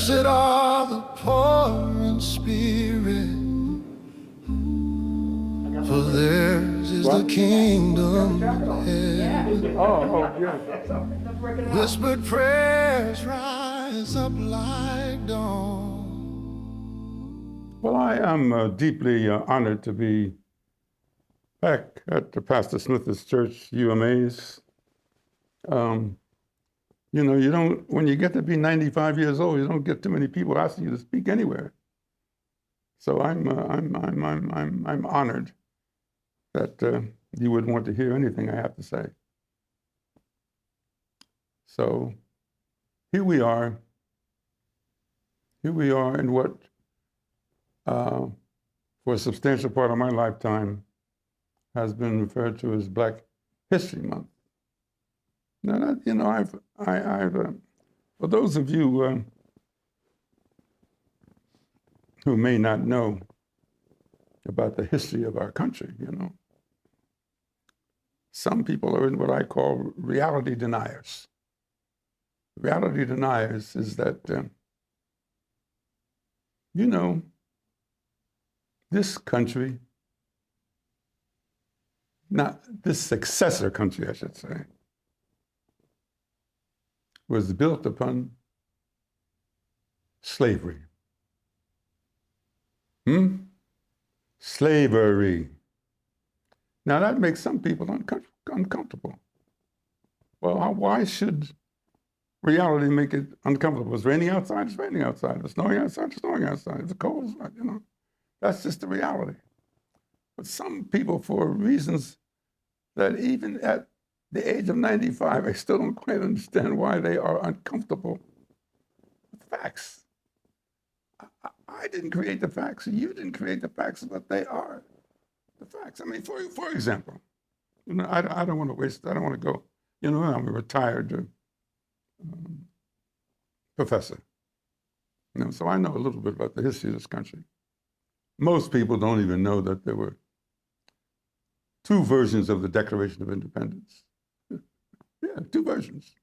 Blessed are the poor in spirit, for theirs is the kingdom of heaven. Oh, yeah. Whispered prayers rise up like dawn. Well, I am deeply honored to be back at the Pastor Smith's church, UMA's. You know, you don't, when you get to be 95 years old, you don't get too many people asking you to speak anywhere. So I'm honored that you would want to hear anything I have to say. So here we are in what, for a substantial part of my lifetime, has been referred to as Black History Month. Now, that, you know, for those of you who may not know about the history of our country, you know, some people are in what I call reality deniers. Reality deniers is that, you know, this country, not this successor country, I should say, was built upon slavery. Slavery. Now that makes some people uncomfortable. Well, why should reality make it uncomfortable? It's raining outside, it's raining outside. It's snowing outside, it's snowing outside. It's cold, it's not, you know. That's just the reality. But some people, for reasons that even at the age of 95, I still don't quite understand why they are uncomfortable with facts. I didn't create the facts, you didn't create the facts, but they are the facts. I mean, for example, you know, I don't want to waste, I don't want to go, you know, I'm a retired professor, you know, so I know a little bit about the history of this country. Most people don't even know that there were two versions of the Declaration of Independence. Yeah, two versions.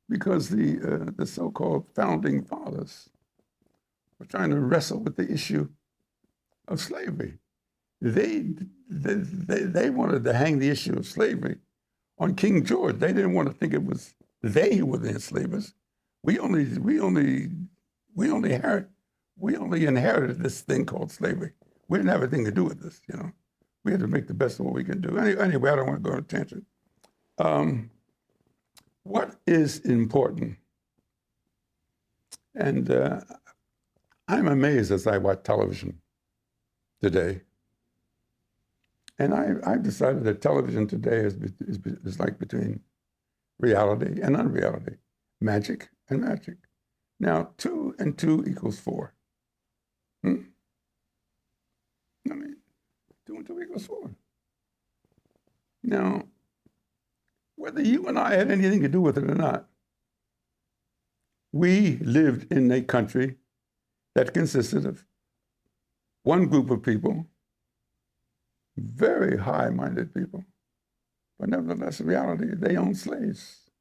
Because the so-called founding fathers were trying to wrestle with the issue of slavery. They wanted to hang the issue of slavery on King George. They didn't want to think it was they who were the enslavers. We only inherited this thing called slavery. We didn't have anything to do with this, you know. We had to make the best of what we can do. Anyway, I don't want to go on a tangent. What is important? And I'm amazed as I watch television today. And I've decided that television today is like between reality and unreality, magic and magic. Now, 2 and 2 equals 4. I mean, 2 and 2 equals 4. Now, whether you and I had anything to do with it or not, we lived in a country that consisted of one group of people, very high-minded people, but nevertheless, in reality, they owned slaves.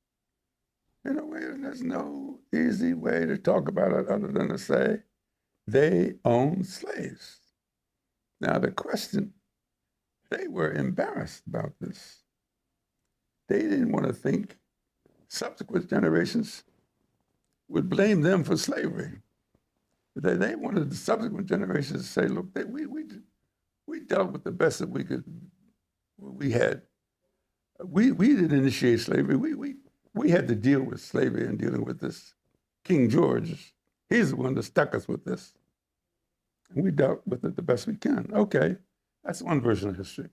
In a way, there's no easy way to talk about it other than to say they owned slaves. Now, the question, they were embarrassed about this. They didn't want to think subsequent generations would blame them for slavery. They wanted the subsequent generations to say, look, we dealt with the best that we had. We didn't initiate slavery. We had to deal with slavery and dealing with this King George. He's the one that stuck us with this. And we dealt with it the best we can. Okay, that's one version of history.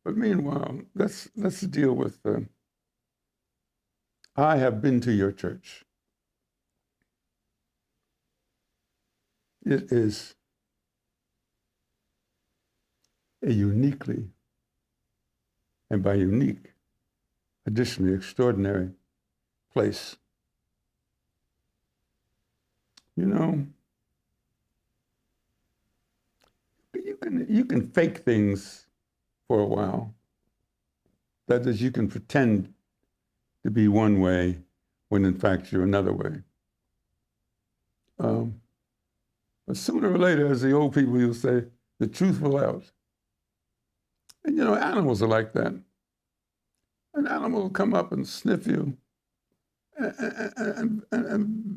But meanwhile, let's deal with, I have been to your church. It is a uniquely, and by unique, additionally extraordinary place. You know, you can fake things for a while. That is, you can pretend to be one way when in fact you're another way. But sooner or later, as the old people used to say, the truth will out. And animals are like that. An animal will come up and sniff you and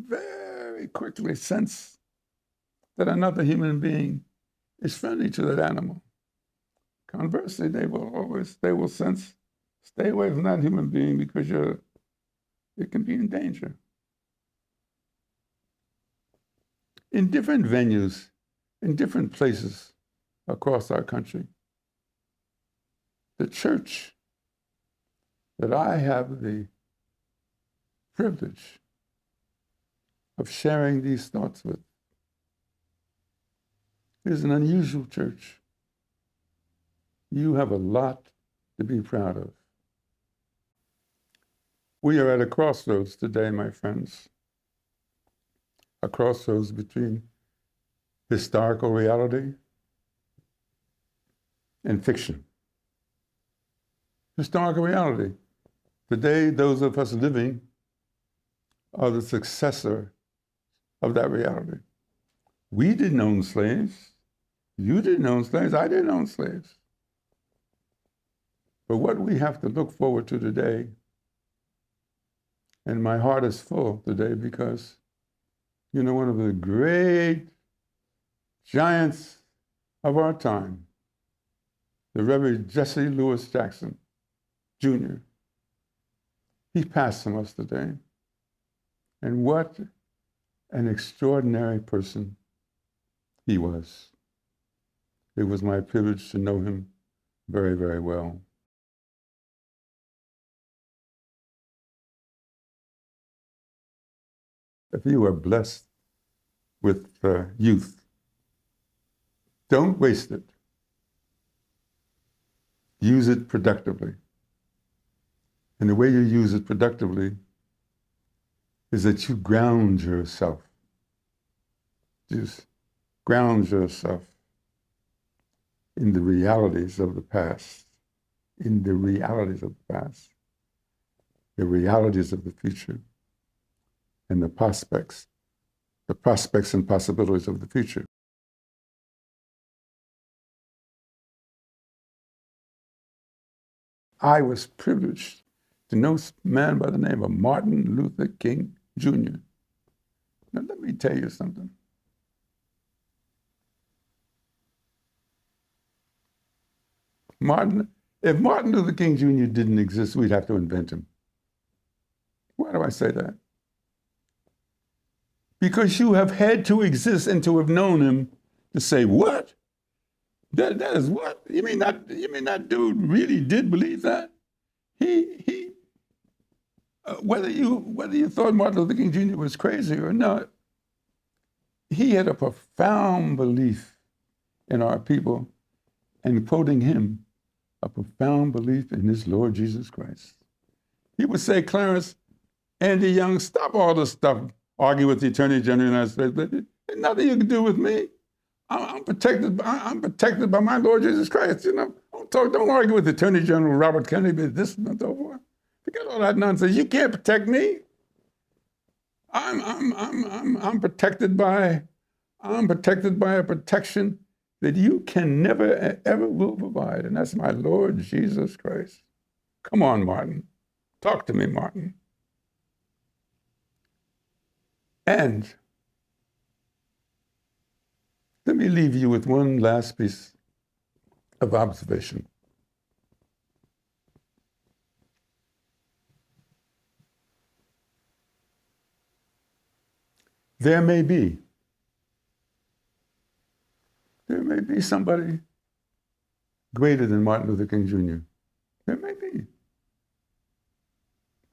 very quickly sense that another human being is friendly to that animal. Conversely, they will sense, stay away from that human being because it can be in danger. In different venues, in different places across our country, the church that I have the privilege of sharing these thoughts with is an unusual church. You have a lot to be proud of. We are at a crossroads today, my friends. A crossroads between historical reality and fiction. Historical reality. Today, those of us living are the successor of that reality. We didn't own slaves. You didn't own slaves. I didn't own slaves. But what we have to look forward to today, and my heart is full today because, one of the great giants of our time, the Reverend Jesse Lewis Jackson, Jr., he passed from us today. And what an extraordinary person he was. It was my privilege to know him very, very well. If you are blessed with youth, don't waste it. Use it productively. And the way you use it productively is that you ground yourself. Just ground yourself in the realities of the past, in the realities of the past, the realities of the future, and the prospects and possibilities of the future. I was privileged to know a man by the name of Martin Luther King, Jr. Now, let me tell you something. If Martin Luther King Jr. didn't exist, we'd have to invent him. Why do I say that? Because you have had to exist and to have known him to say, what? That is what? You mean that dude really did believe that? Whether you thought Martin Luther King Jr. was crazy or not, he had a profound belief in our people, and quoting him, a profound belief in his Lord Jesus Christ. He would say, Clarence, Andy Young, stop all this stuff, argue with the Attorney General of the United States. There's nothing you can do with me. I'm protected by my Lord Jesus Christ. Don't argue with the Attorney General Robert Kennedy, but this and so forth. Forget all that nonsense. You can't protect me. I'm protected by a protection that you can never, ever will provide, and that's my Lord Jesus Christ. Come on, Martin. Talk to me, Martin. And let me leave you with one last piece of observation. There may be somebody greater than Martin Luther King Jr. There may be.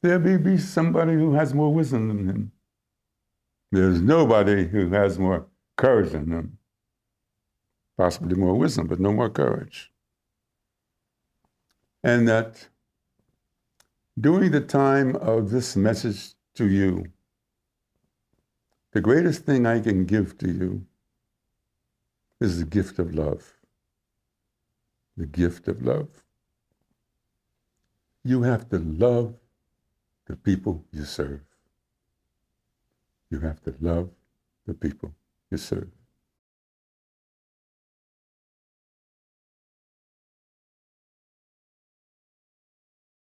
There may be somebody who has more wisdom than him. There's nobody who has more courage than him. Possibly more wisdom, but no more courage. And that during the time of this message to you, the greatest thing I can give to you is the gift of love. The gift of love. You have to love the people you serve. You have to love the people you serve.